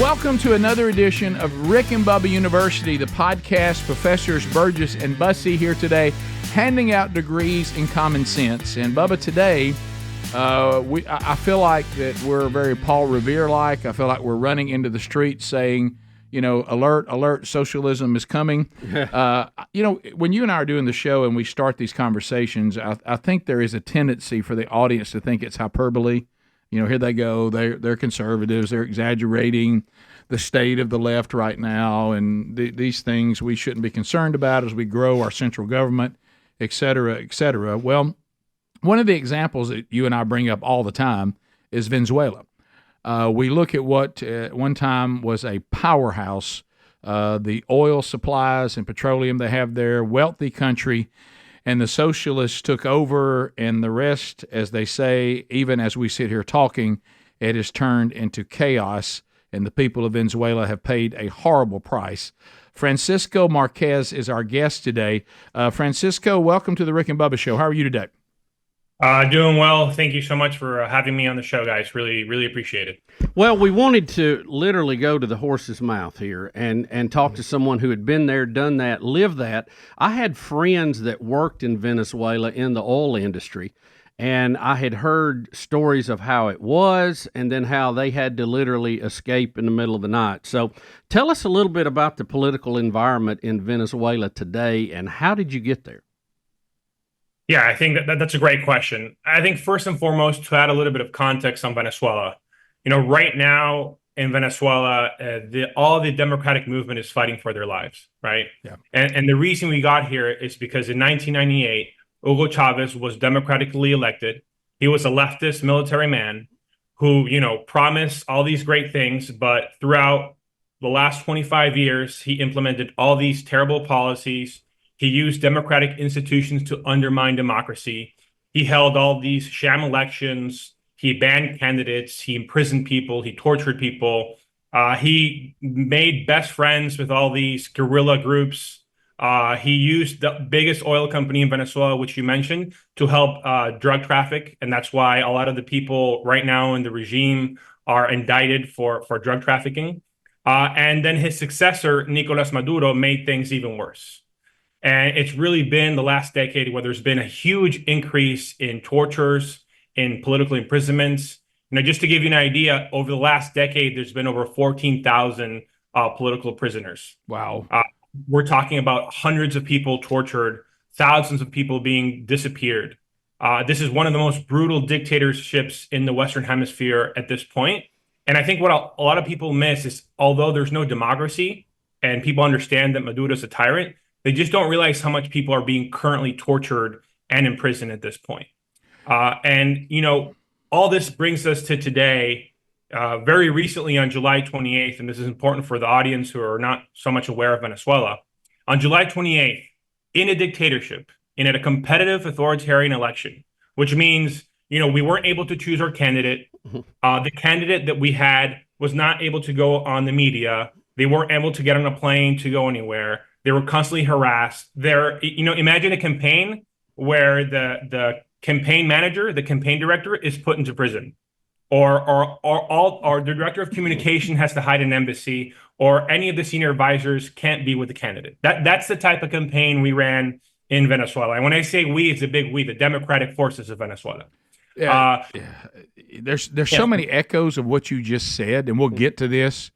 Welcome to another edition of Rick and Bubba University, the podcast. Professors Burgess and Bussey here today, handing out degrees in common sense. And Bubba, today, I feel like that we're very Paul Revere-like. I feel like we're running into the streets saying, alert, alert, socialism is coming. When you and I are doing the show and we start these conversations, I think there is a tendency for the audience to think it's hyperbole. Here they go. They're conservatives. They're exaggerating the state of the left right now, and these things we shouldn't be concerned about as we grow our central government, et cetera, et cetera. Well, one of the examples that you and I bring up all the time is Venezuela. We look at what at one time was a powerhouse, the oil supplies and petroleum they have there, wealthy country, and the socialists took over, and the rest, as they say, even as we sit here talking, it has turned into chaos, and the people of Venezuela have paid a horrible price. Francisco Marquez is our guest today. Francisco, welcome to the Rick and Bubba Show. How are you today? Doing well. Thank you so much for having me on the show, guys. Really, really appreciate it. Well, we wanted to literally go to the horse's mouth here and talk to someone who had been there, done that, lived that. I had friends that worked in Venezuela in the oil industry, and I had heard stories of how it was and then how they had to literally escape in the middle of the night. So tell us a little bit about the political environment in Venezuela today, and how did you get there? Yeah, I think that's a great question. I think first and foremost, to add a little bit of context on Venezuela, right now in Venezuela, all the democratic movement is fighting for their lives, right? Yeah. And the reason we got here is because in 1998, Hugo Chavez was democratically elected. He was a leftist military man who, promised all these great things, but throughout the last 25 years, he implemented all these terrible policies. He used democratic institutions to undermine democracy. He held all these sham elections. He banned candidates. He imprisoned people. He tortured people. He made best friends with all these guerrilla groups. He used the biggest oil company in Venezuela, which you mentioned, to help drug traffic. And that's why a lot of the people right now in the regime are indicted for drug trafficking. And then his successor, Nicolás Maduro, made things even worse. And it's really been the last decade where there's been a huge increase in tortures, in political imprisonments. Just to give you an idea, over the last decade, there's been over 14,000 political prisoners. Wow. We're talking about hundreds of people tortured, thousands of people being disappeared. This is one of the most brutal dictatorships in the Western Hemisphere at this point. And I think what a lot of people miss is, although there's no democracy and people understand that Maduro is a tyrant, they just don't realize how much people are being currently tortured and imprisoned at this point. All this brings us to today. Very recently on July 28th, and this is important for the audience who are not so much aware of Venezuela. On July 28th, in a dictatorship, in a competitive authoritarian election, which means, we weren't able to choose our candidate. The candidate that we had was not able to go on the media. They weren't able to get on a plane to go anywhere. They were constantly harassed. Imagine a campaign where the campaign manager, the campaign director, is put into prison, or the director of communication has to hide in an embassy, or any of the senior advisors can't be with the candidate. That's the type of campaign we ran in Venezuela. And when I say we, it's a big we, the democratic forces of Venezuela. There's so many echoes of what you just said, and we'll get to this,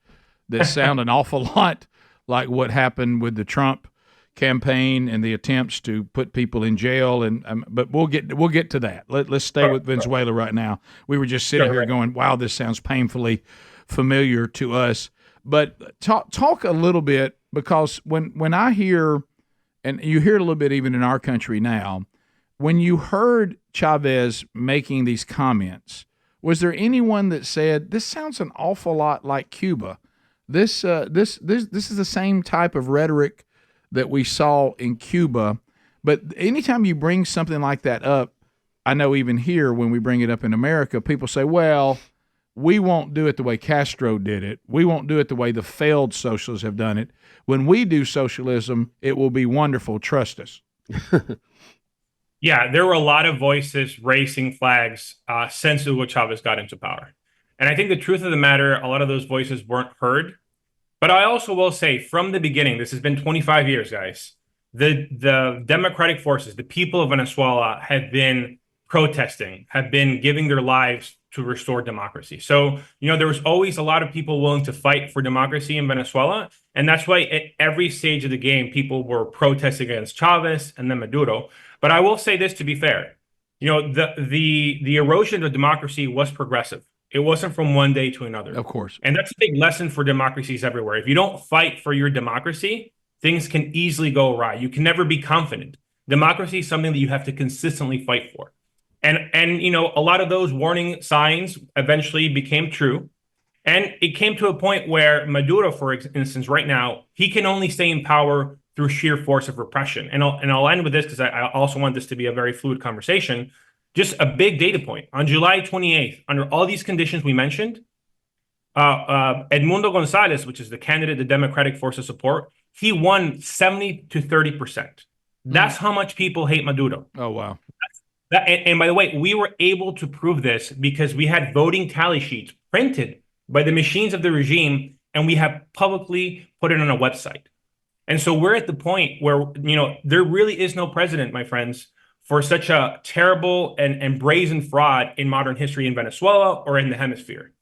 that sound an awful lot like what happened with the Trump campaign and the attempts to put people in jail. But we'll get to that. Let's stay with Venezuela right now. We were just sitting here going, wow, this sounds painfully familiar to us. But talk a little bit, because when I hear, and you hear it a little bit even in our country now, when you heard Chavez making these comments, was there anyone that said, this sounds an awful lot like Cuba? This is the same type of rhetoric that we saw in Cuba. But anytime you bring something like that up, I know even here when we bring it up in America, people say, well, we won't do it the way Castro did it. We won't do it the way the failed socialists have done it. When we do socialism, it will be wonderful. Trust us. Yeah, there were a lot of voices raising flags since Hugo Chavez got into power. And I think the truth of the matter, a lot of those voices weren't heard. But I also will say from the beginning, this has been 25 years, guys. The democratic forces, the people of Venezuela have been protesting, have been giving their lives to restore democracy. So, there was always a lot of people willing to fight for democracy in Venezuela. And that's why at every stage of the game, people were protesting against Chavez and then Maduro. But I will say this to be fair. The erosion of democracy was progressive. It wasn't from one day to another. Of course. And that's a big lesson for democracies everywhere. If you don't fight for your democracy, things can easily go awry. You can never be confident. Democracy is something that you have to consistently fight for. And a lot of those warning signs eventually became true. And it came to a point where Maduro, for instance, right now, he can only stay in power through sheer force of repression. And I'll end with this because I also want this to be a very fluid conversation. Just a big data point. On July 28th, under all these conditions we mentioned, Edmundo Gonzalez, which is the candidate the Democratic Forces support, he won 70 to 30%. That's how much people hate Maduro. Oh, wow. And by the way, we were able to prove this because we had voting tally sheets printed by the machines of the regime, and we have publicly put it on a website. And so we're at the point where, there really is no precedent, my friends, for such a terrible and brazen fraud in modern history in Venezuela or in the hemisphere.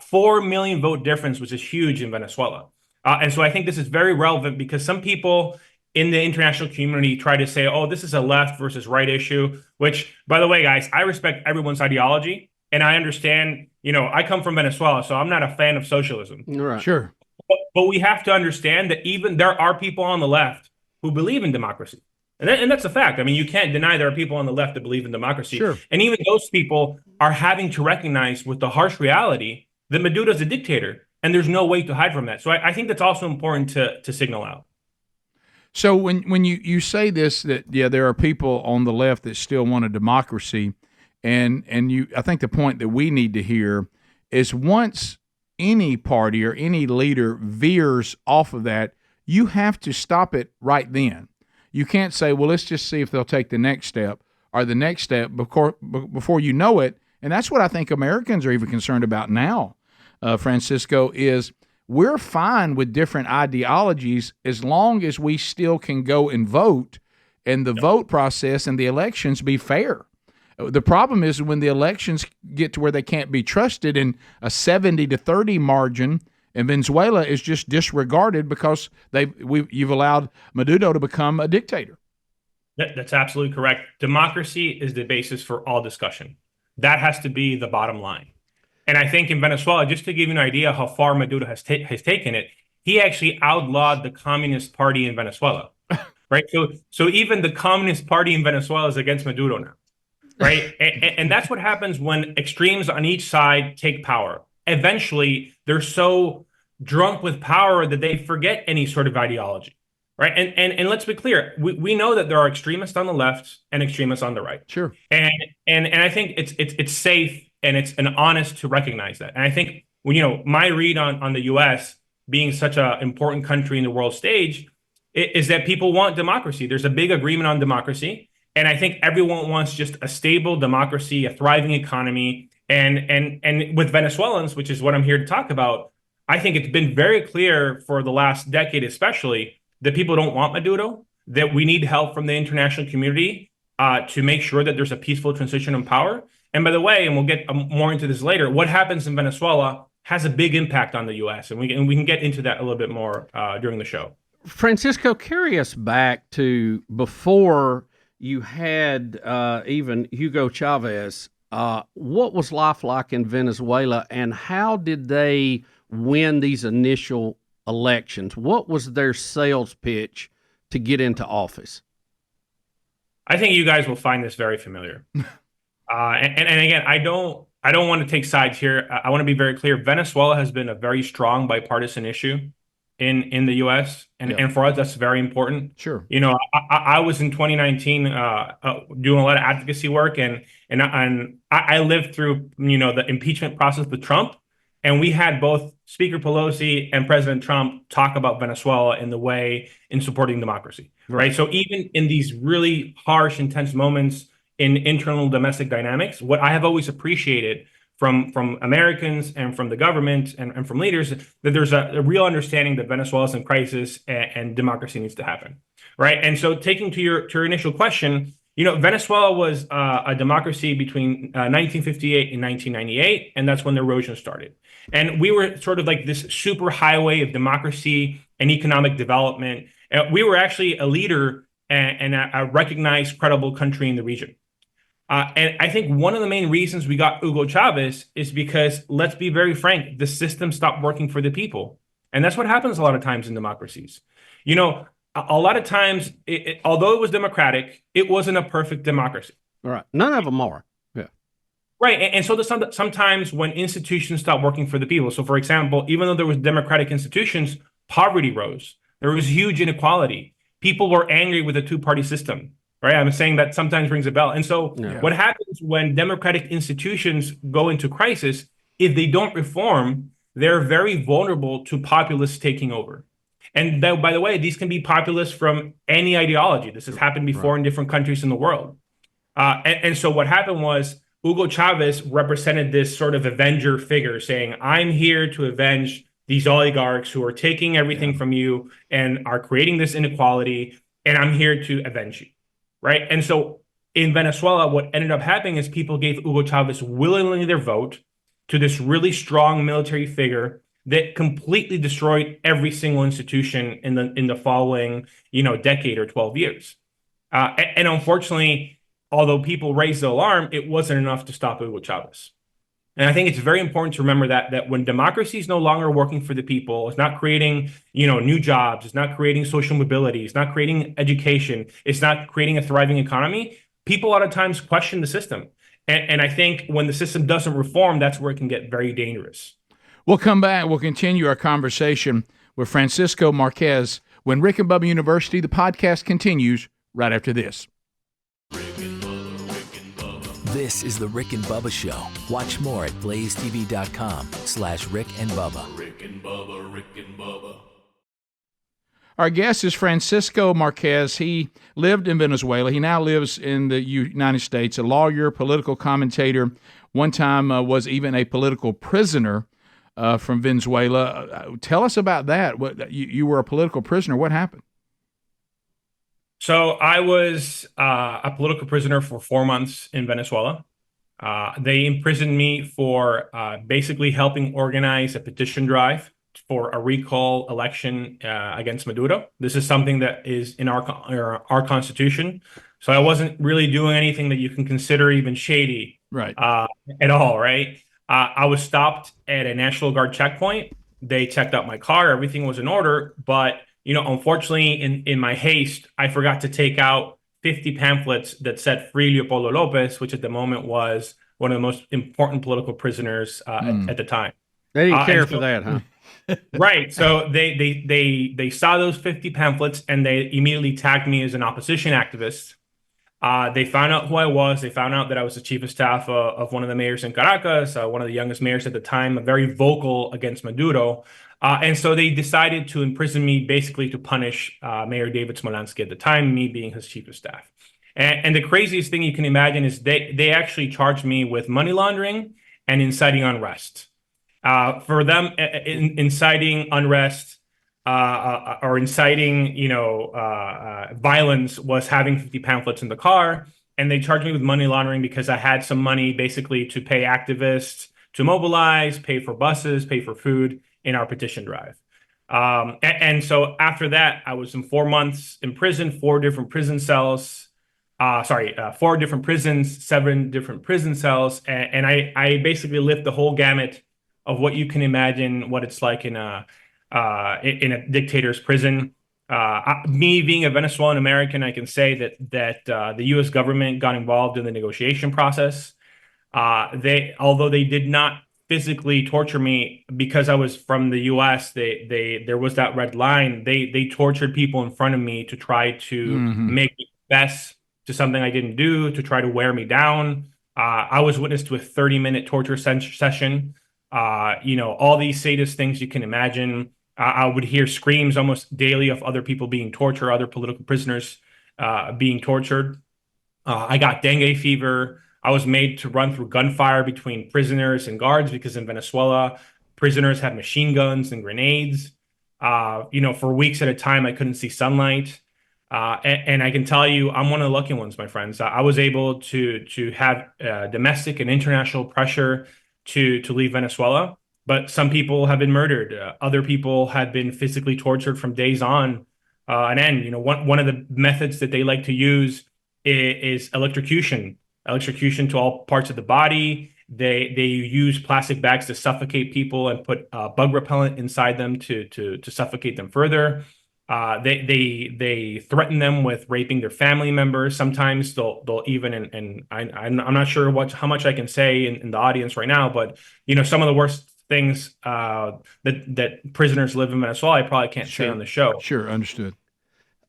4 million vote difference, which is huge in Venezuela. And so I think this is very relevant because some people in the international community try to say, oh, this is a left versus right issue, which, by the way, guys, I respect everyone's ideology. And I understand, I come from Venezuela, so I'm not a fan of socialism. Right. Sure. But we have to understand that even there are people on the left who believe in democracy. And that's a fact. I mean, you can't deny there are people on the left that believe in democracy. Sure. And even those people are having to recognize with the harsh reality that Maduro's a dictator, and there's no way to hide from that. So I think that's also important to signal out. So when you say this, that, there are people on the left that still want a democracy, and I think the point that we need to hear is once any party or any leader veers off of that, you have to stop it right then. You can't say, well, let's just see if they'll take the next step or the next step before you know it. And that's what I think Americans are even concerned about now, Francisco, is we're fine with different ideologies as long as we still can go and vote and the vote process and the elections be fair. The problem is when the elections get to where they can't be trusted and a 70 to 30 margin, and Venezuela is just disregarded because you've allowed Maduro to become a dictator. That's absolutely correct. Democracy is the basis for all discussion. That has to be the bottom line. And I think in Venezuela, just to give you an idea how far Maduro has taken it, he actually outlawed the Communist Party in Venezuela, right? So even the Communist Party in Venezuela is against Maduro now, right? and that's what happens when extremes on each side take power. Eventually, they're so drunk with power that they forget any sort of ideology, right? And let's be clear, we know that there are extremists on the left and extremists on the right. Sure. And I think it's safe and it's an honest to recognize that. And I think my read on the U.S. being such an important country in the world stage is that people want democracy. There's a big agreement on democracy, and I think everyone wants just a stable democracy, a thriving economy. And with Venezuelans, which is what I'm here to talk about, I think it's been very clear for the last decade, especially, that people don't want Maduro, that we need help from the international community to make sure that there's a peaceful transition in power. And by the way, and we'll get more into this later, what happens in Venezuela has a big impact on the U.S. And we can get into that a little bit more during the show. Francisco, carry us back to before you had even Hugo Chavez. What was life like in Venezuela, and how did they win these initial elections? What was their sales pitch to get into office? I think you guys will find this very familiar. And again, I don't want to take sides here. I want to be very clear. Venezuela has been a very strong bipartisan issue in the U.S. and for us, that's very important. Sure. I was in 2019 doing a lot of advocacy work, and I lived through the impeachment process with Trump, and we had both Speaker Pelosi and President Trump talk about Venezuela in the way in supporting democracy. Right. So even in these really harsh, intense moments in internal domestic dynamics, what I have always appreciated from Americans and from the government and from leaders that there's a real understanding that Venezuela is in crisis and democracy needs to happen, right? And so, taking to your initial question, Venezuela was a democracy between 1958 and 1998, and that's when the erosion started. And we were sort of like this super highway of democracy and economic development. We were actually a leader and a recognized, credible country in the region. And I think one of the main reasons we got Hugo Chavez is because, let's be very frank, the system stopped working for the people. And that's what happens a lot of times in democracies. A lot of times, although it was democratic, it wasn't a perfect democracy. All right. None of them are. Yeah. Right. And so sometimes when institutions stop working for the people, so for example, even though there was democratic institutions, poverty rose. There was huge inequality. People were angry with the two-party system. Right. I'm saying that sometimes rings a bell. And so what happens when democratic institutions go into crisis, if they don't reform, they're very vulnerable to populists taking over. And by the way, these can be populists from any ideology. This has happened before in different countries in the world. And so what happened was Hugo Chavez represented this sort of avenger figure saying, I'm here to avenge these oligarchs who are taking everything from you and are creating this inequality, and I'm here to avenge you. Right. And so in Venezuela, what ended up happening is people gave Hugo Chavez willingly their vote to this really strong military figure that completely destroyed every single institution in the following, decade or 12 years. And unfortunately, although people raised the alarm, it wasn't enough to stop Hugo Chavez. And I think it's very important to remember that when democracy is no longer working for the people, it's not creating, new jobs, it's not creating social mobility, it's not creating education, it's not creating a thriving economy, people a lot of times question the system. And I think when the system doesn't reform, that's where it can get very dangerous. We'll come back. We'll continue our conversation with Francisco Marquez when Rick and Bubba University, the podcast, continues right after this. This is the Rick and Bubba Show. Watch more at blazetv.com/Rick and Bubba. Rick and Bubba, Rick and Bubba. Our guest is Francisco Marquez. He lived in Venezuela. He now lives in the United States, a lawyer, political commentator. One time was even a political prisoner from Venezuela. Tell us about that. You were a political prisoner. What happened? So I was a political prisoner for 4 months in Venezuela. They imprisoned me for basically helping organize a petition drive for a recall election against Maduro. This is something that is in our constitution. So I wasn't really doing anything that you can consider even shady, right? At all, right? I was stopped at a National Guard checkpoint. They checked out my car. Everything was in order, but unfortunately, in my haste, I forgot to take out 50 pamphlets that said "Free Leopoldo Lopez," which at the moment was one of the most important political prisoners at the time. They didn't care for that, huh? Right. So they saw those 50 pamphlets and they immediately tagged me as an opposition activist. They found out who I was. They found out that I was the chief of staff of one of the mayors in Caracas, one of the youngest mayors at the time, very vocal against Maduro. And so they decided to imprison me basically to punish Mayor David Smolansky at the time, me being his chief of staff. And the craziest thing you can imagine is they actually charged me with money laundering and inciting unrest. For them, inciting unrest or inciting, violence was having 50 pamphlets in the car. And they charged me with money laundering because I had some money basically to pay activists to mobilize, pay for buses, pay for food in our petition drive. And so after that, I was in 4 months in prison, 4 different prison cells. 4 different prisons, 7 different prison cells. And I basically lived the whole gamut of what you can imagine what it's like in a dictator's prison. Me being a Venezuelan American, I can say that the U.S. government got involved in the negotiation process. Although they did not physically torture me because I was from the U.S., there was that red line. They tortured people in front of me to try to make me confess to something I didn't do, to try to wear me down. I was witness to a 30-minute torture session. All these sadist things you can imagine. I would hear screams almost daily of other people being tortured, other political prisoners being tortured. I got dengue fever. I was made to run through gunfire between prisoners and guards because in Venezuela, prisoners have machine guns and grenades. For weeks at a time, I couldn't see sunlight. And I can tell you, I'm one of the lucky ones, my friends. I was able to have domestic and international pressure to leave Venezuela, but some people have been murdered. Other people have been physically tortured from days on an end. One of the methods that they like to use is electrocution to all parts of the body. They use plastic bags to suffocate people and put bug repellent inside them to suffocate them further. They threaten them with raping their family members. Sometimes they'll even, and I'm not sure how much I can say in the audience right now, but some of the worst things that prisoners live in Venezuela, I probably can't say on the show. Sure, understood.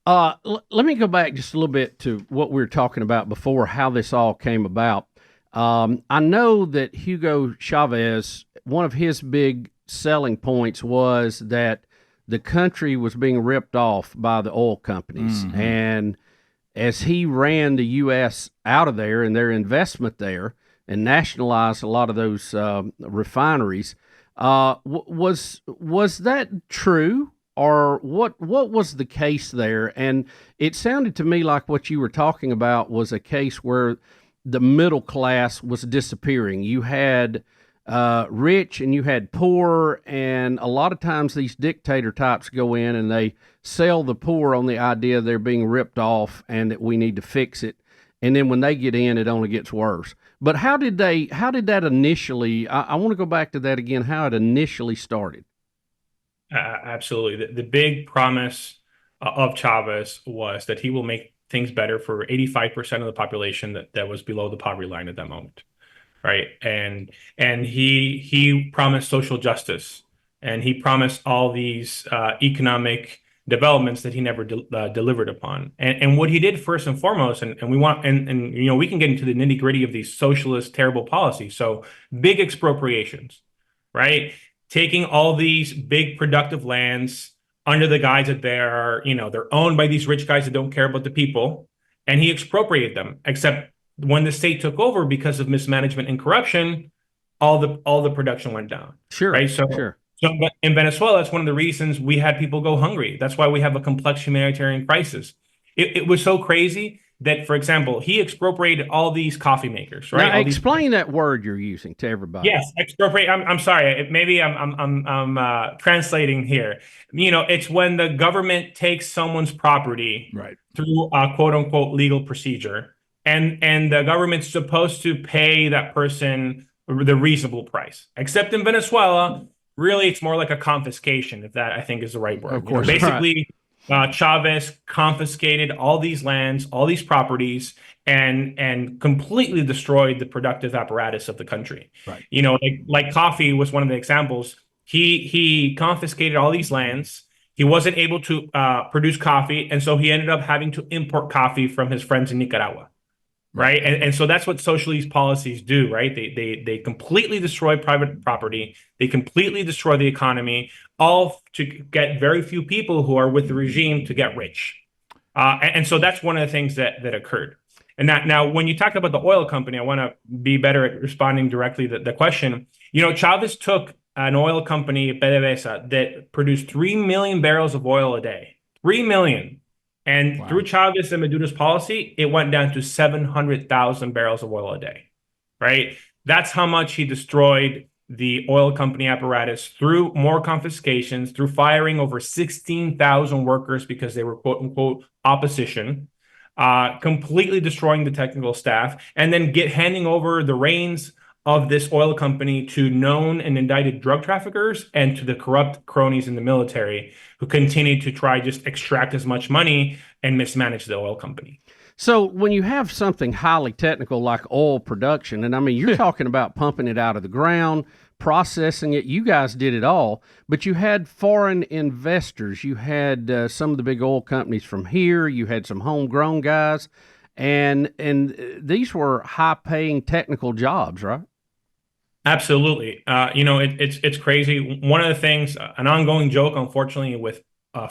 Let me go back just a little bit to what we were talking about before, how this all came about. I know that Hugo Chavez, one of his big selling points was that the country was being ripped off by the oil companies. Mm-hmm. And as he ran the U.S. out of there and their investment there and nationalized a lot of those refineries, was that true? Or what was the case there? And it sounded to me like what you were talking about was a case where the middle class was disappearing. You had rich and you had poor, and a lot of times these dictator types go in and they sell the poor on the idea they're being ripped off and that we need to fix it. And then when they get in, it only gets worse. But how did that initially, I want to go back to that again, how it initially started. Absolutely. The big promise of Chavez was that he will make things better for 85% of the population that was below the poverty line at that moment, right? And he promised social justice, and he promised all these economic developments that he never delivered upon. And what he did first and foremost, and we want, and we can get into the nitty gritty of these socialist terrible policies. So big expropriations, right? Taking all these big productive lands under the guise that they're owned by these rich guys that don't care about the people, and he expropriated them. Except when the state took over because of mismanagement and corruption, all the production went down. Sure, right. So in Venezuela, that's one of the reasons we had people go hungry. That's why we have a complex humanitarian crisis. It was so crazy that, for example, he expropriated all these coffee makers, right? Now, explain that word you're using to everybody. Yes, expropriate. I'm sorry. Maybe I'm translating here. It's when the government takes someone's property through a quote unquote legal procedure, and the government's supposed to pay that person the reasonable price. Except in Venezuela, really, it's more like a confiscation, if that I think is the right word. Of course, basically. Chavez confiscated all these lands, all these properties, and completely destroyed the productive apparatus of the country. Right. Like coffee was one of the examples. He confiscated all these lands. He wasn't able to produce coffee, and so he ended up having to import coffee from his friends in Nicaragua. Right. And so that's what socialist policies do, right? They completely destroy private property. They completely destroy the economy, all to get very few people who are with the regime to get rich. And so that's one of the things that occurred. And now, when you talk about the oil company, I want to be better at responding directly to the question. Chavez took an oil company, PDVSA, that produced 3 million barrels of oil a day. 3 million. And through Chavez and Maduro's policy, it went down to 700,000 barrels of oil a day, right? That's how much he destroyed the oil company apparatus through more confiscations, through firing over 16,000 workers because they were quote unquote opposition, completely destroying the technical staff, and then handing over the reins of this oil company to known and indicted drug traffickers and to the corrupt cronies in the military who continue to try just extract as much money and mismanage the oil company. So when you have something highly technical like oil production, and I mean, you're talking about pumping it out of the ground, processing it, you guys did it all, but you had foreign investors, you had some of the big oil companies from here, you had some homegrown guys, and these were high-paying technical jobs, right? Absolutely. It's crazy. One of the things, an ongoing joke, unfortunately, with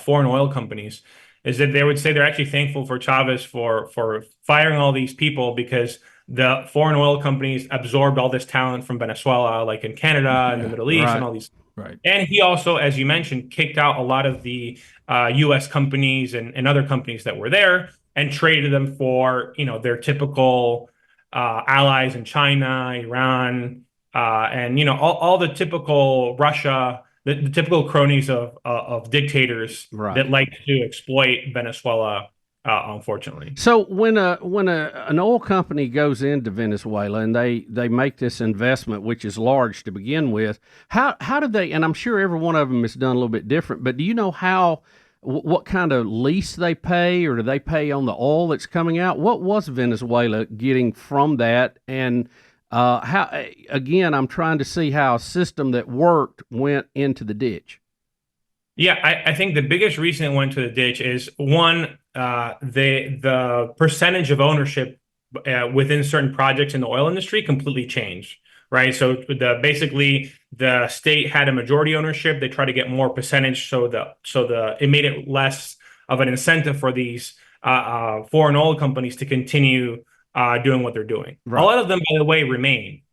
foreign oil companies is that they would say they're actually thankful for Chavez for firing all these people because the foreign oil companies absorbed all this talent from Venezuela, like in Canada and the Middle East right, and all these. Right. And he also, as you mentioned, kicked out a lot of the U.S. companies and other companies that were there and traded them for, their typical allies in China, Iran, and all the typical Russia, the typical cronies of dictators right. that like to exploit Venezuela, unfortunately. So when an oil company goes into Venezuela and they make this investment, which is large to begin with, how do they? And I'm sure every one of them is done a little bit different. But do you know what kind of lease they pay, or do they pay on the oil that's coming out? What was Venezuela getting from that? And how? Again, I'm trying to see how a system that worked went into the ditch. Yeah, I think the biggest reason it went to the ditch is one, the percentage of ownership within certain projects in the oil industry completely changed, right? So basically the state had a majority ownership. They tried to get more percentage, so it made it less of an incentive for these foreign oil companies to continue doing what they're doing. Right. A lot of them, by the way, remain.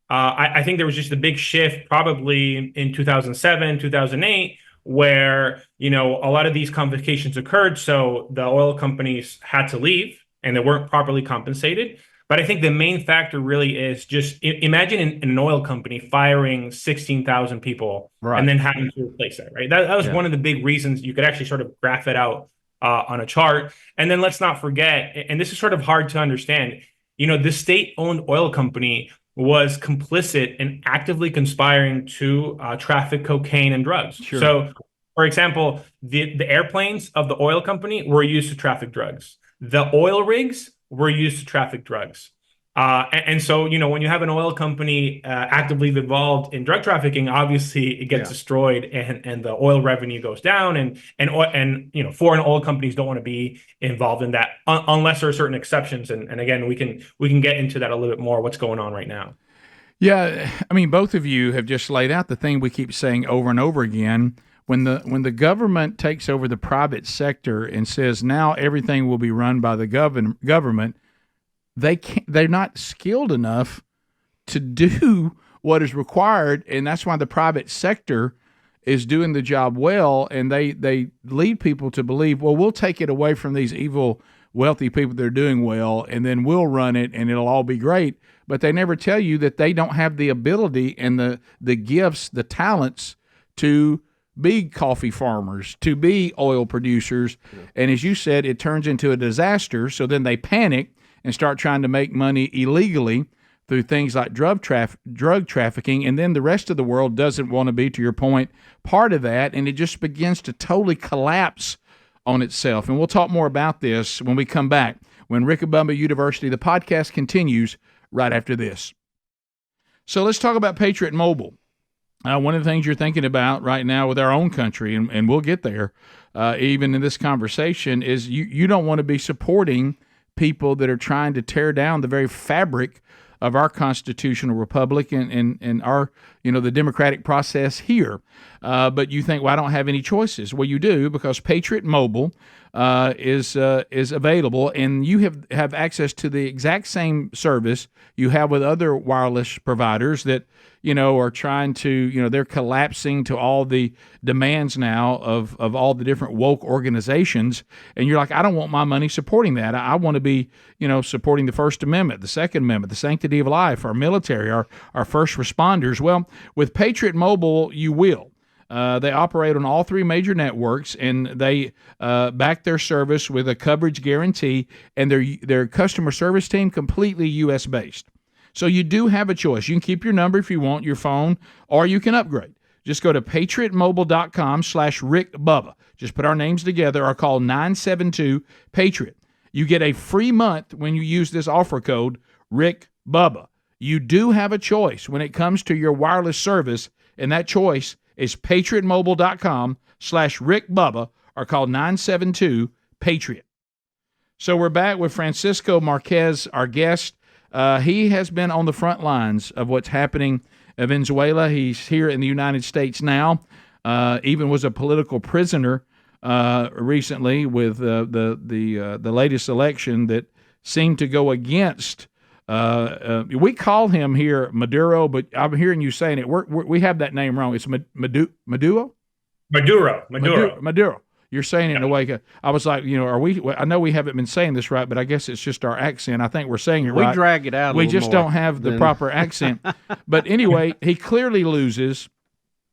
I think there was just a big shift probably in 2007, 2008, where, a lot of these complications occurred. So the oil companies had to leave and they weren't properly compensated. But I think the main factor really is just imagine in an oil company firing 16,000 people Right. and then having to replace that, right? That was one of the big reasons. You could actually sort of graph it out on a chart. And then let's not forget, and this is sort of hard to understand, the state-owned oil company was complicit in actively conspiring to traffic cocaine and drugs. Sure. So, for example, the airplanes of the oil company were used to traffic drugs. The oil rigs were used to traffic drugs. And so, when you have an oil company actively involved in drug trafficking, obviously it gets destroyed and the oil revenue goes down. And foreign oil companies don't want to be involved in that unless there are certain exceptions. And again, we can get into that a little bit more, what's going on right now. Yeah, I mean, both of you have just laid out the thing we keep saying over and over again. When the government takes over the private sector and says now everything will be run by the government, they're not skilled enough to do what is required, and that's why the private sector is doing the job well, and they lead people to believe, well, we'll take it away from these evil, wealthy people that are doing well, and then we'll run it, and it'll all be great. But they never tell you that they don't have the ability and the gifts, the talents to be coffee farmers, to be oil producers. Yeah. And as you said, it turns into a disaster. So then they panic and start trying to make money illegally through things like drug trafficking. And then the rest of the world doesn't want to be, to your point, part of that. And it just begins to totally collapse on itself. And we'll talk more about this when we come back. When Rick and Bubba University, the podcast continues right after this. So let's talk about Patriot Mobile. One of the things you're thinking about right now with our own country, and we'll get there even in this conversation, is you don't want to be supporting people that are trying to tear down the very fabric of our constitutional republic and our, the democratic process here. But you think, well, I don't have any choices. Well, you do, because Patriot Mobile is available, and you have access to the exact same service you have with other wireless providers that are trying to, they're collapsing to all the demands now of all the different woke organizations. And you're like, I don't want my money supporting that. I want to be, supporting the First Amendment, the Second Amendment, the sanctity of life, our military, our first responders. Well, with Patriot Mobile, you will. They operate on all three major networks, and they back their service with a coverage guarantee, and their customer service team completely U.S.-based. So you do have a choice. You can keep your number if you want, your phone, or you can upgrade. Just go to patriotmobile.com/RickBubba. Just put our names together or call 972-PATRIOT. You get a free month when you use this offer code, RickBubba. You do have a choice when it comes to your wireless service, and that choice is patriotmobile.com/RickBubba or call 972-PATRIOT. So we're back with Francisco Marquez, our guest. He has been on the front lines of what's happening in Venezuela. He's here in the United States now, even was a political prisoner recently with the latest election that seemed to go against We call him here Maduro, but I'm hearing you saying it. We have that name wrong. It's Maduro? Maduro. You're saying it in a way. I was like, are we? I know we haven't been saying this right, but I guess it's just our accent. I think we're saying it right. We drag it out. We just don't have the proper accent. But anyway, he clearly loses.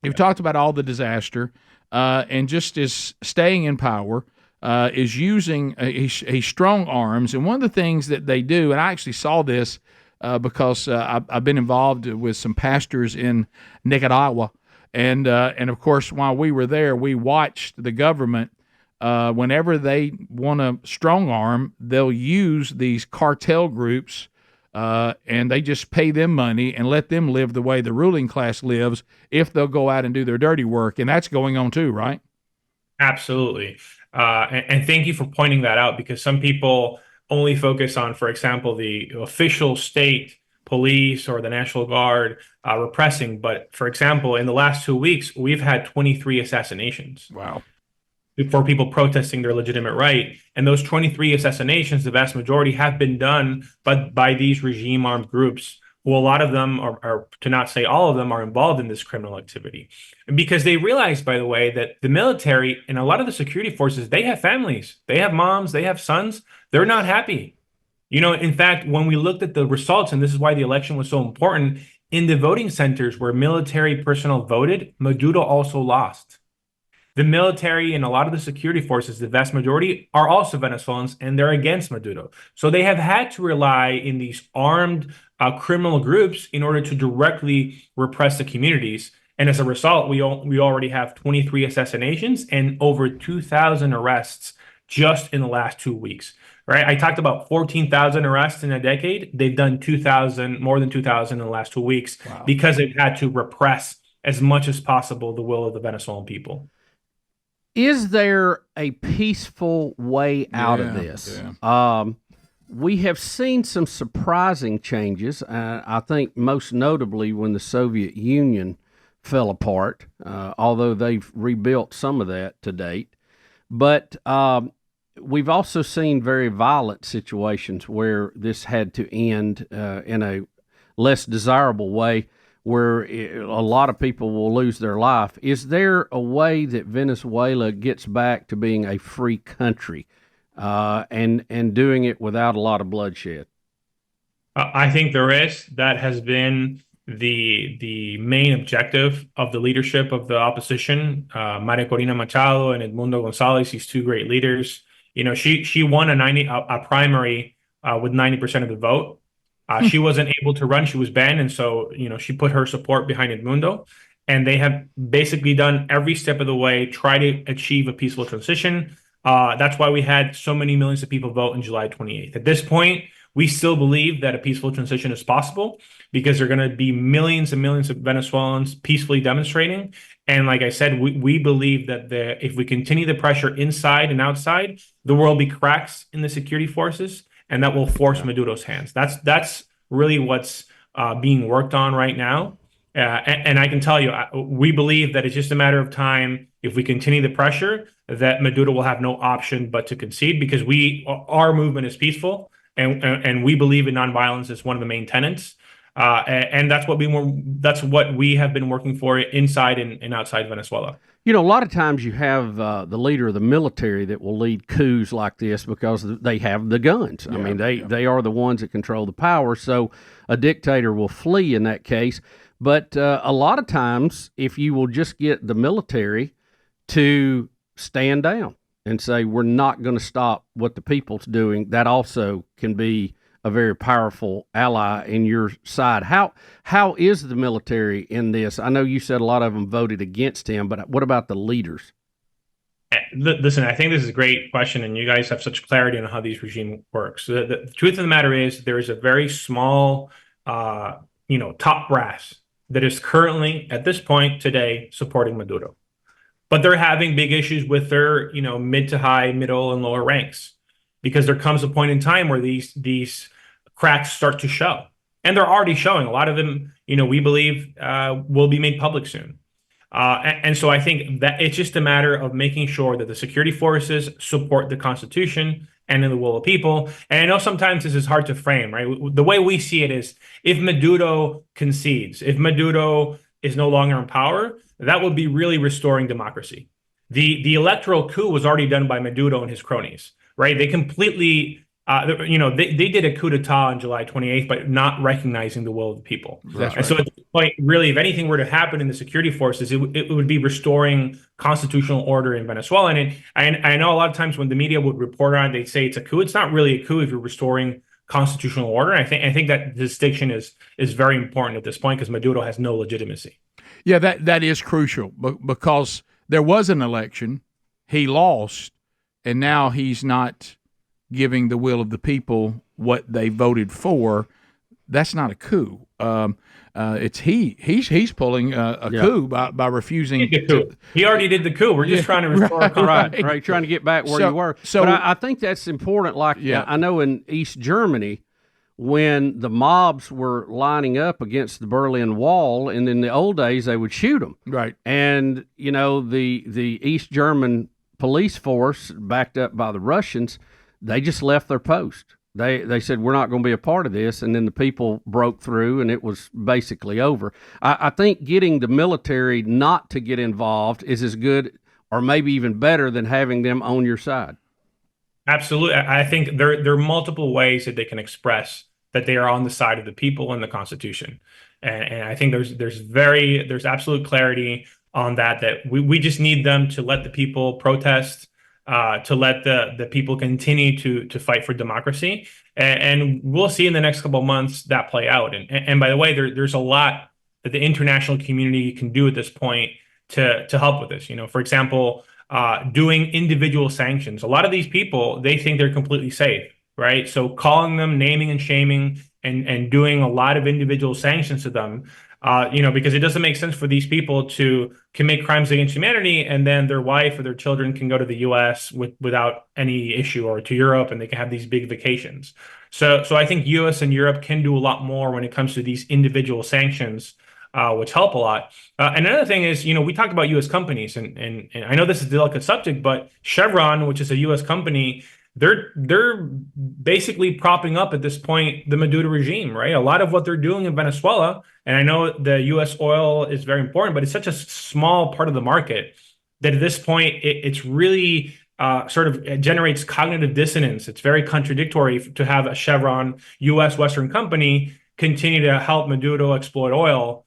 We've talked about all the disaster, and just is staying in power. Is using a strong arms, and one of the things that they do, and I actually saw this because I've been involved with some pastors in Nicaragua. And of course, while we were there, we watched the government. Whenever they want to strong arm, they'll use these cartel groups, and they just pay them money and let them live the way the ruling class lives if they'll go out and do their dirty work. And that's going on too, right? Absolutely. And thank you for pointing that out, because some people only focus on, for example, the official state police or the National Guard repressing. But for example, in the last 2 weeks, we've had 23 assassinations. Wow. For people protesting their legitimate right. And those 23 assassinations, the vast majority have been done by these regime armed groups, who a lot of them are, to not say all of them, are involved in this criminal activity. Because they realize, by the way, that the military and a lot of the security forces, they have families, they have moms, they have sons. They're not happy. In fact, when we looked at the results, and this is why the election was so important, in the voting centers where military personnel voted, Maduro also lost. The military and a lot of the security forces, the vast majority, are also Venezuelans, and they're against Maduro. So they have had to rely in these armed criminal groups in order to directly repress the communities. And as a result, we already have 23 assassinations and over 2,000 arrests just in the last 2 weeks. Right? I talked about 14,000 arrests in a decade. They've done more than 2,000 in the last 2 weeks. Wow. Because they've had to repress as much as possible the will of the Venezuelan people. Is there a peaceful way out of this? Yeah. We have seen some surprising changes. I think most notably when the Soviet Union fell apart, although they've rebuilt some of that to date. But we've also seen very violent situations where this had to end in a less desirable way, where a lot of people will lose their life. Is there a way that Venezuela gets back to being a free country and doing it without a lot of bloodshed? I think there is. That has been the main objective of the leadership of the opposition, Maria Corina Machado and Edmundo Gonzalez, these two great leaders. She won a primary with 90% of the vote. She wasn't able to run. She was banned. And so, she put her support behind Edmundo. And they have basically done every step of the way, try to achieve a peaceful transition. That's why we had so many millions of people vote on July 28th. At this point, we still believe that a peaceful transition is possible because there are going to be millions and millions of Venezuelans peacefully demonstrating. And like I said, we believe that if we continue the pressure inside and outside, there will be cracks in the security forces, and that will force Maduro's hands. That's really what's being worked on right now. And I can tell you, we believe that it's just a matter of time. If we continue the pressure, that Maduro will have no option but to concede, because our movement is peaceful, and we believe in nonviolence as one of the main tenets. And that's what we have been working for inside and outside Venezuela. A lot of times you have the leader of the military that will lead coups like this because they have the guns. Yeah, I mean, they are the ones that control the power. So a dictator will flee in that case. But a lot of times, if you will just get the military to stand down and say, we're not going to stop what the people's doing, that also can be a very powerful ally in your side. How is the military in this? I know you said a lot of them voted against him, but what about the leaders? Listen, I think this is a great question, and you guys have such clarity on how these regime works. The truth of the matter is there is a very small, top brass that is currently, at this point today, supporting Maduro. But they're having big issues with their, mid to high, middle, and lower ranks, because there comes a point in time where these cracks start to show. And they're already showing. A lot of them, we believe will be made public soon. And so I think that it's just a matter of making sure that the security forces support the Constitution and in the will of people. And I know sometimes this is hard to frame, right? The way we see it is if Maduro concedes, if Maduro is no longer in power, that would be really restoring democracy. The electoral coup was already done by Maduro and his cronies, right? They completely they did a coup d'etat on July 28th, but not recognizing the will of the people. That's And so at this point, really, if anything were to happen in the security forces, it would be restoring constitutional order in Venezuela. And I know a lot of times when the media would report on it, they'd say it's a coup. It's not really a coup if you're restoring constitutional order. And I think that distinction is very important at this point because Maduro has no legitimacy. Yeah, that is crucial because there was an election, he lost, and now he's not giving the will of the people what they voted for. That's not a coup. It's he's pulling a coup by refusing. He already did the coup. We're just trying to restore right, trying to get back where you were. But I think that's important. Like I know in East Germany, when the mobs were lining up against the Berlin Wall, and in the old days they would shoot them. Right. And the East German police force, backed up by the Russians, they just left their post. They said, we're not going to be a part of this, and then the people broke through, and it was basically over. I think getting the military not to get involved is as good or maybe even better than having them on your side. Absolutely. I think there are multiple ways that they can express that they are on the side of the people and the Constitution. And I think there's absolute clarity on that we just need them to let the people protest, to let the people continue to fight for democracy. And we'll see in the next couple of months that play out. And by the way, there's a lot that the international community can do at this point to help with this. For example, doing individual sanctions. A lot of these people, they think they're completely safe, right? So calling them, naming and shaming, and doing a lot of individual sanctions to them, because it doesn't make sense for these people to commit crimes against humanity and then their wife or their children can go to the U.S. without any issue, or to Europe, and they can have these big vacations. So I think U.S. and Europe can do a lot more when it comes to these individual sanctions, which help a lot. And another thing is, we talked about U.S. companies, and I know this is a delicate subject, but Chevron, which is a U.S. company, they're basically propping up at this point the Maduro regime, right? A lot of what they're doing in Venezuela, and I know the U.S. oil is very important, but it's such a small part of the market that at this point it's really it generates cognitive dissonance. It's very contradictory to have a Chevron U.S. Western company continue to help Maduro exploit oil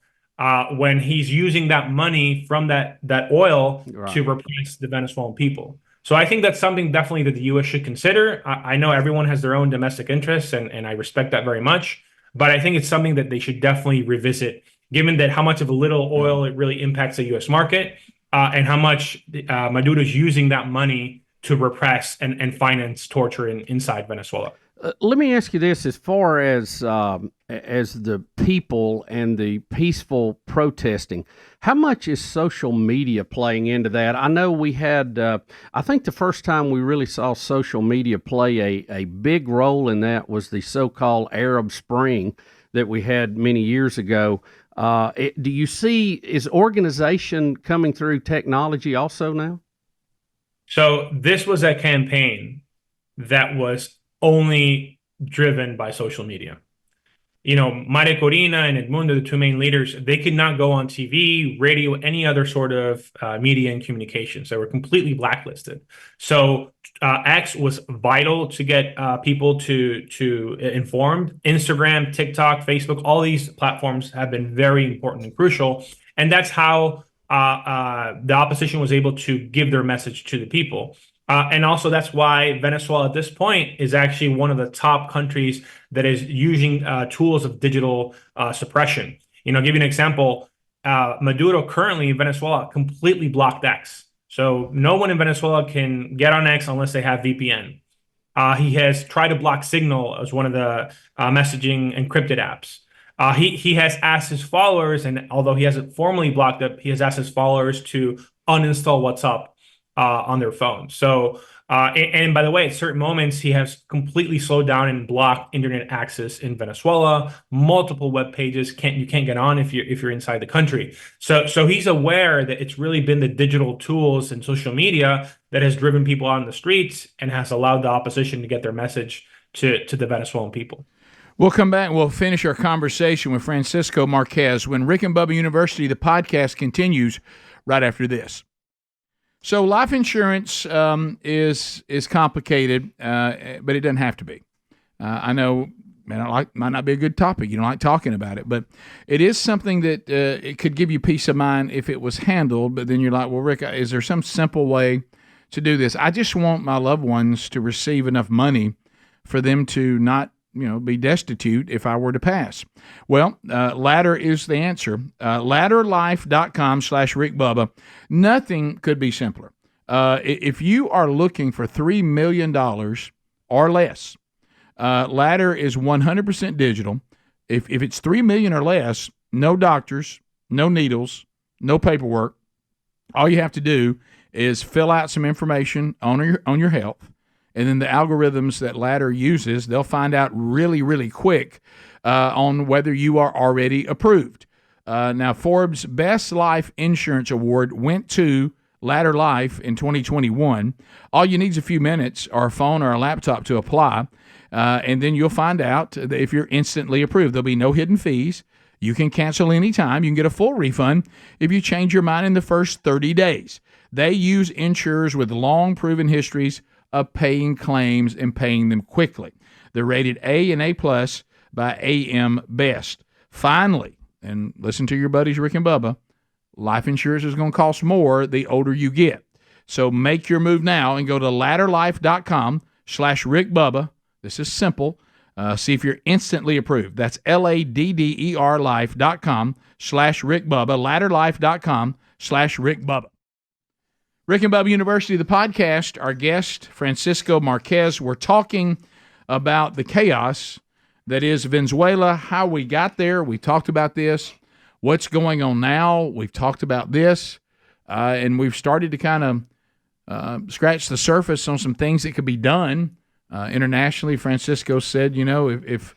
when he's using that money from that oil to repress the Venezuelan people. So I think that's something definitely that the U.S. should consider. I know everyone has their own domestic interests, and I respect that very much. But I think it's something that they should definitely revisit, given that how much of a little oil it really impacts the U.S. market, and how much Maduro's using that money to repress and finance torture inside Venezuela. Let me ask you this: as far as the people and the peaceful protesting, how much is social media playing into that? I know we had, I think the first time we really saw social media play a big role in that was the so-called Arab Spring that we had many years ago. Do you see, is organization coming through technology also now? So this was a campaign that was only driven by social media. Maria Corina and Edmundo, the two main leaders, they could not go on TV, radio, any other sort of media and communications. They were completely blacklisted. So X was vital to get people to informed. Instagram, TikTok, Facebook, all these platforms have been very important and crucial. And that's how the opposition was able to give their message to the people. And also that's why Venezuela at this point is actually one of the top countries that is using tools of digital suppression. Give you an example. Maduro currently in Venezuela completely blocked X. So no one in Venezuela can get on X unless they have VPN. He has tried to block Signal as one of the messaging encrypted apps. He has asked his followers, and although he hasn't formally blocked it, he has asked his followers to uninstall WhatsApp on their phone. So And by the way, at certain moments, he has completely slowed down and blocked internet access in Venezuela. Multiple web pages you can't get on if you're inside the country. So he's aware that it's really been the digital tools and social media that has driven people out on the streets and has allowed the opposition to get their message to the Venezuelan people. We'll come back and we'll finish our conversation with Francisco Marquez when Rick and Bubba University, the podcast, continues right after this. So life insurance is complicated, but it doesn't have to be. I know might not be a good topic. You don't like talking about it, but it is something that it could give you peace of mind if it was handled. But then you're like, well, Rick, is there some simple way to do this? I just want my loved ones to receive enough money for them to not be destitute if I were to pass. Well, Ladder is the answer. Ladderlife.com/RickBubba. Nothing could be simpler. If you are looking for $3 million or less, Ladder is 100% digital. If it's $3 million or less, no doctors, no needles, no paperwork. All you have to do is fill out some information on your health. And then the algorithms that Ladder uses, they'll find out really, really quick on whether you are already approved. Now, Forbes' Best Life Insurance Award went to Ladder Life in 2021. All you need is a few minutes or a phone or a laptop to apply, and then you'll find out if you're instantly approved. There'll be no hidden fees. You can cancel anytime. You can get a full refund if you change your mind in the first 30 days. They use insurers with long proven histories of paying claims and paying them quickly. They're rated A and A+ by AM Best. Finally, and listen to your buddies Rick and Bubba, life insurance is going to cost more the older you get. So make your move now and go to ladderlife.com/RickBubba. This is simple. See if you're instantly approved. That's LADDER life.com/RickBubba, ladderlife.com/RickBubba. Rick and Bubba University, the podcast, our guest, Francisco Marquez. We're talking about the chaos that is Venezuela, how we got there. We talked about this. What's going on now? We've talked about this. And we've started to kind of scratch the surface on some things that could be done internationally. Francisco said, if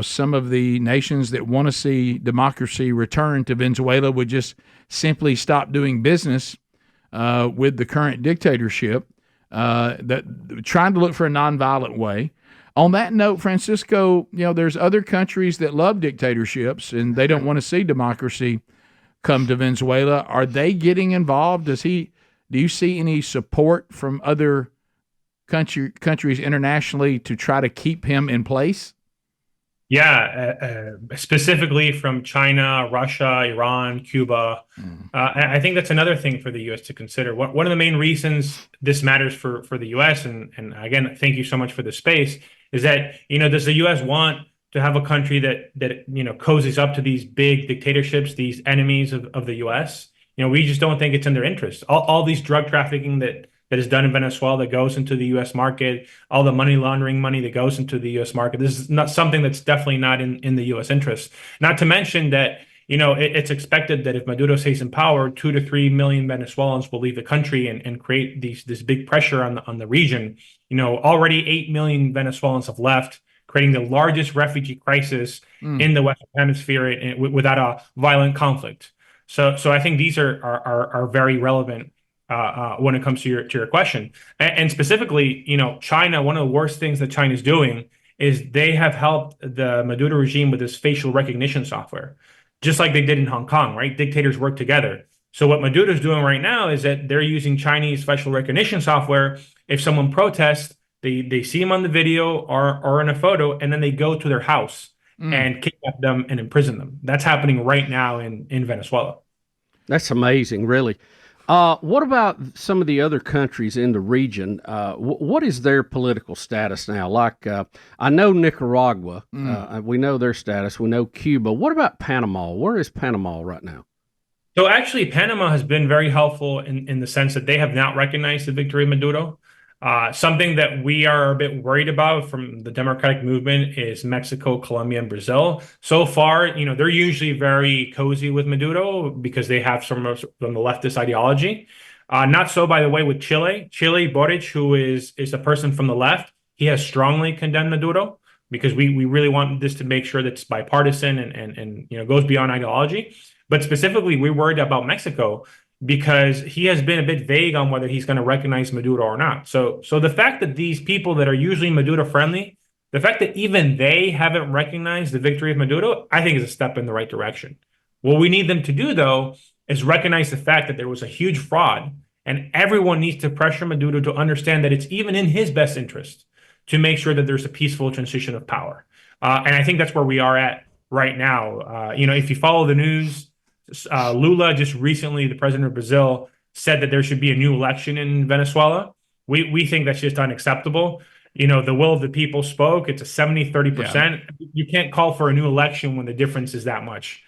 some of the nations that want to see democracy return to Venezuela would just simply stop doing business with the current dictatorship, that trying to look for a nonviolent way. On that note, Francisco, there's other countries that love dictatorships and they don't want to see democracy come to Venezuela. Are they getting involved? Do you see any support from other countries internationally to try to keep him in place? Yeah, specifically from China, Russia, Iran, Cuba. I think that's another thing for the U.S. to consider. One of the main reasons this matters for the U.S., and again, thank you so much for the space, is that, does the U.S. want to have a country that cozies up to these big dictatorships, these enemies of the U.S.? We just don't think it's in their interest. All these drug trafficking that is done in Venezuela that goes into the U.S. market, all the money laundering money that goes into the U.S. market. This is not something that's definitely not in the U.S. interest. Not to mention that, it's expected that if Maduro stays in power, 2 to 3 million Venezuelans will leave the country and create this big pressure on the region. Already 8 million Venezuelans have left, creating the largest refugee crisis in the Western Hemisphere without a violent conflict. So I think these are very relevant when it comes to your question. And specifically, China, one of the worst things that China is doing is they have helped the Maduro regime with this facial recognition software, just like they did in Hong Kong, right? Dictators work together. So what Maduro is doing right now is that they're using Chinese facial recognition software. If someone protests, they see them on the video or in a photo, and then they go to their house and kidnap them and imprison them. That's happening right now in Venezuela. That's amazing, really. What about some of the other countries in the region? What is their political status now? Like, I know Nicaragua. We know their status. We know Cuba. What about Panama? Where is Panama right now? So actually, Panama has been very helpful in the sense that they have not recognized the victory of Maduro. Something that we are a bit worried about from the democratic movement is Mexico, Colombia, and Brazil. So far, they're usually very cozy with Maduro because they have some of the leftist ideology. Not so, by the way, with Chile. Chile, Boric, who is a person from the left, he has strongly condemned Maduro because we really want this to make sure that it's bipartisan and goes beyond ideology. But specifically, we're worried about Mexico because he has been a bit vague on whether he's going to recognize Maduro or not. So the fact that these people that are usually Maduro friendly, the fact that even they haven't recognized the victory of Maduro, I think is a step in the right direction. What we need them to do, though, is recognize the fact that there was a huge fraud, and everyone needs to pressure Maduro to understand that it's even in his best interest to make sure that there's a peaceful transition of power. And I think that's where we are at right now. If you follow the news, Lula just recently, the president of Brazil, said that there should be a new election in Venezuela. We think that's just unacceptable. The will of the people spoke. It's a 70-30%. Yeah. You can't call for a new election when the difference is that much.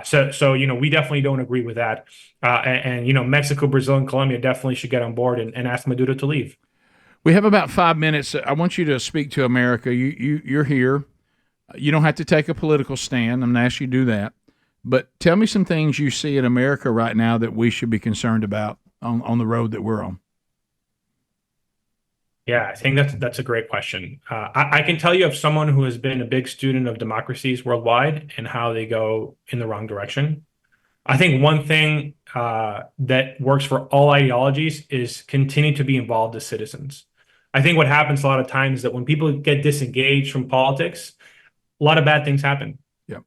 So we definitely don't agree with that. And Mexico, Brazil, and Colombia definitely should get on board and ask Maduro to leave. We have about 5 minutes. I want you to speak to America. You're here. You don't have to take a political stand. I'm going to ask you to do that. But tell me some things you see in America right now that we should be concerned about on the road that we're on. Yeah, I think that's a great question. I can tell you of someone who has been a big student of democracies worldwide and how they go in the wrong direction. I think one thing that works for all ideologies is continue to be involved as citizens. I think what happens a lot of times is that when people get disengaged from politics, a lot of bad things happen. Yep.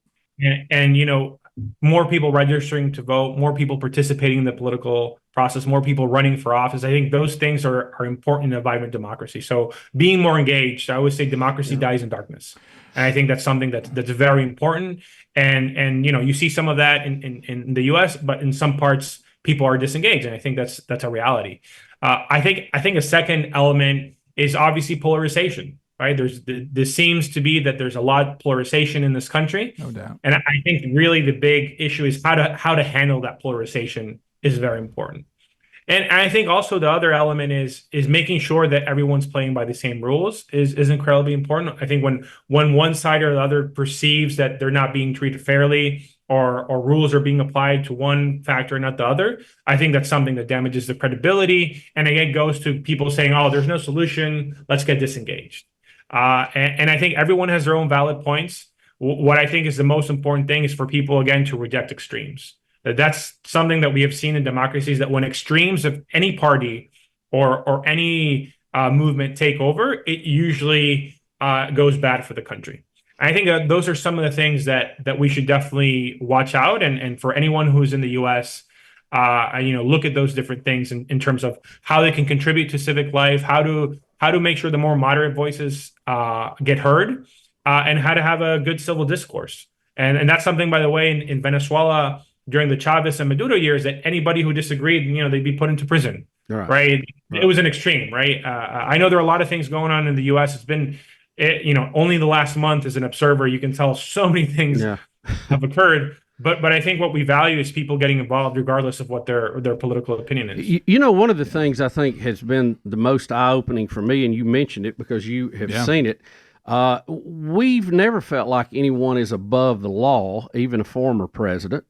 And more people registering to vote, more people participating in the political process, more people running for office. I think those things are important in a vibrant democracy. So being more engaged, I always say democracy dies in darkness. And I think that's something that's very important. And you see some of that in the US, but in some parts people are disengaged. And I think that's a reality. I think a second element is obviously polarization. Right? There seems to be that there's a lot of polarization in this country. No doubt. And I think really the big issue is how to handle that polarization is very important. And I think also the other element is making sure that everyone's playing by the same rules is incredibly important. I think when one side or the other perceives that they're not being treated fairly or rules are being applied to one factor and not the other, I think that's something that damages the credibility. And again, goes to people saying, oh, there's no solution, let's get disengaged. And I think everyone has their own valid points. What I think is the most important thing is for people, again, to reject extremes. That's something that we have seen in democracies, that when extremes of any party or any movement take over, it usually goes bad for the country. And I think that those are some of the things that we should definitely watch out. And for anyone who's in the U.S., look at those different things in terms of how they can contribute to civic life, how to make sure the more moderate voices get heard, and how to have a good civil discourse. And that's something, by the way, in Venezuela during the Chavez and Maduro years, that anybody who disagreed, they'd be put into prison. Right? It was an extreme, right? I know there are a lot of things going on in the U.S. It's been, only the last month as an observer, you can tell so many things have occurred. But I think what we value is people getting involved regardless of what their political opinion is. One of the things I think has been the most eye-opening for me, and you mentioned it because you have seen it, we've never felt like anyone is above the law, even a former president.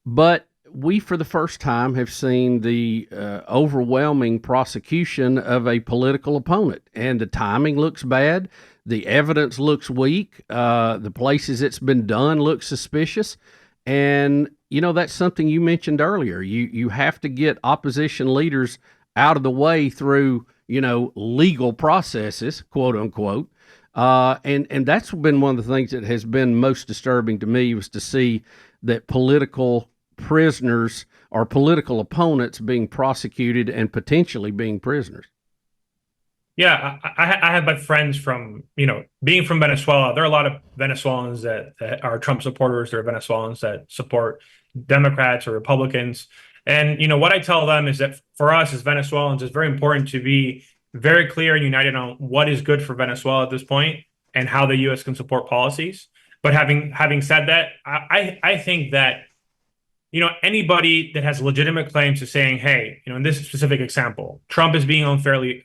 But we, for the first time, have seen the overwhelming prosecution of a political opponent. And the timing looks bad. The evidence looks weak. The places it's been done look suspicious. And, that's something you mentioned earlier. You have to get opposition leaders out of the way through, legal processes, quote unquote. And that's been one of the things that has been most disturbing to me, was to see that political prisoners or political opponents being prosecuted and potentially being prisoners. Yeah, I have my friends from, being from Venezuela. There are a lot of Venezuelans that are Trump supporters. There are Venezuelans that support Democrats or Republicans. And, what I tell them is that for us as Venezuelans, it's very important to be very clear and united on what is good for Venezuela at this point and how the U.S. can support policies. But having said that, I think that, anybody that has legitimate claims to saying, hey, in this specific example, Trump is being unfairly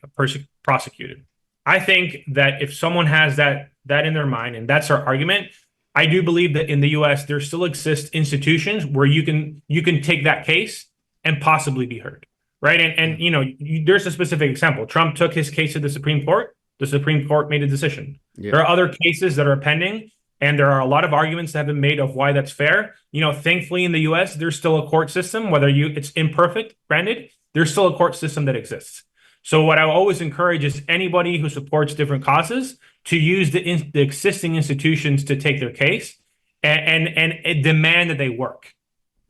prosecuted. I think that if someone has that in their mind, and that's our argument, I do believe that in the U.S. there still exist institutions where you can take that case and possibly be heard. right? And there's a specific example. Trump took his case to the Supreme Court. The Supreme Court made a decision. Yeah. There are other cases that are pending, and there are a lot of arguments that have been made of why that's fair. Thankfully in the U.S., there's still a court system, whether it's imperfect, granted, there's still a court system that exists. So what I always encourage is anybody who supports different causes to use the existing institutions to take their case and demand that they work.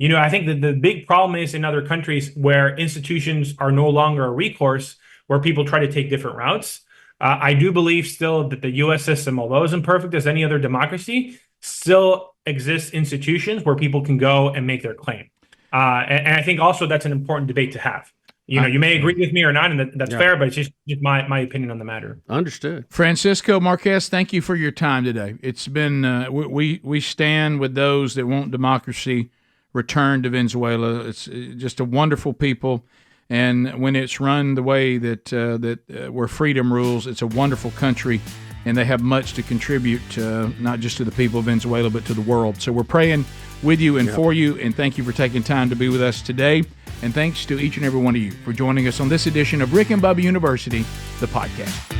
I think that the big problem is in other countries where institutions are no longer a recourse, where people try to take different routes. I do believe still that the U.S. system, although as imperfect as any other democracy, still exists institutions where people can go and make their claim. And I think also that's an important debate to have. You may agree with me or not, and that's fair, but it's just my opinion on the matter. Understood. Francisco Marquez, thank you for your time today. It's been we stand with those that want democracy returned to Venezuela. It's just a wonderful people. And when it's run the way that where freedom rules, it's a wonderful country, and they have much to contribute, not just to the people of Venezuela, but to the world. So we're praying with you and for you, and thank you for taking time to be with us today. And thanks to each and every one of you for joining us on this edition of Rick and Bubba University, the podcast.